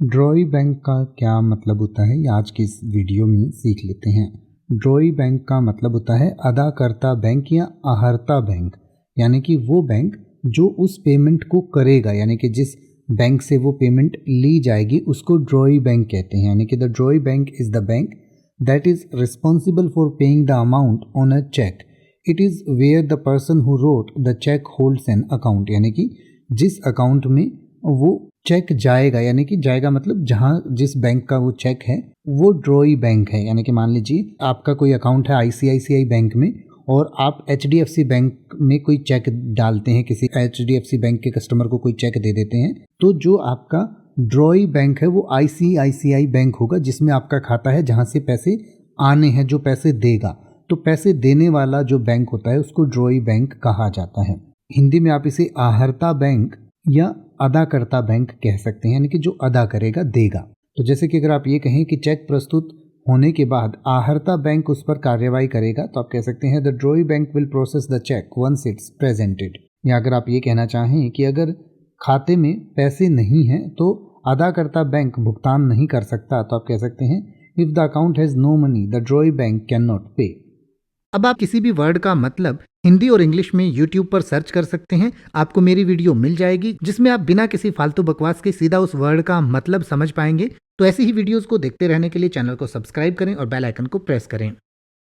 ड्रॉई bank का क्या मतलब होता है, ये आज की इस वीडियो में सीख लेते हैं। ड्रॉई बैंक का मतलब होता है अदाकर्ता बैंक या आहर्ता बैंक, यानी कि वो बैंक जो उस पेमेंट को करेगा, यानी कि जिस बैंक से वो पेमेंट ली जाएगी उसको ड्रॉई बैंक कहते हैं। यानी कि the drawee bank is the bank that is responsible for paying the amount on a cheque. It is where the person who wrote the cheque holds an account, यानी कि जिस अकाउंट में वो चेक जाएगा, यानी कि जाएगा मतलब जहाँ जिस बैंक का वो चेक है वो ड्रॉई बैंक है। यानी कि मान लीजिए आपका कोई अकाउंट है आईसीआईसीआई बैंक में और आप एचडीएफसी बैंक में कोई चेक डालते हैं, किसी एचडीएफसी बैंक के कस्टमर को कोई चेक दे देते हैं, तो जो आपका ड्रॉई बैंक है वो आईसीआईसीआई बैंक होगा जिसमें आपका खाता है, जहाँ से पैसे आने हैं, जो पैसे देगा। तो पैसे देने वाला जो बैंक होता है उसको ड्रॉई बैंक कहा जाता है। हिंदी में आप इसे आहर्ता बैंक या अदाकर्ता बैंक कह सकते हैं, यानी कि जो अदा करेगा देगा। तो जैसे कि अगर आप ये कहें कि चेक प्रस्तुत होने के बाद आहर्ता बैंक उस पर कार्रवाई करेगा, तो आप कह सकते हैं the drawee bank will process the cheque once it's presented. या अगर आप ये कहना चाहें कि अगर खाते में पैसे नहीं हैं तो अदाकर्ता बैंक भुगतान नहीं कर सकता, तो आप कह सकते हैं if the account has no money the drawee bank can not pay. अब आप किसी भी वर्ड का मतलब हिंदी और इंग्लिश में YouTube पर सर्च कर सकते हैं, आपको मेरी वीडियो मिल जाएगी जिसमें आप बिना किसी फालतू बकवास के सीधा उस वर्ड का मतलब समझ पाएंगे। तो ऐसी ही वीडियोस को देखते रहने के लिए चैनल को सब्सक्राइब करें और बेल आइकन को प्रेस करें।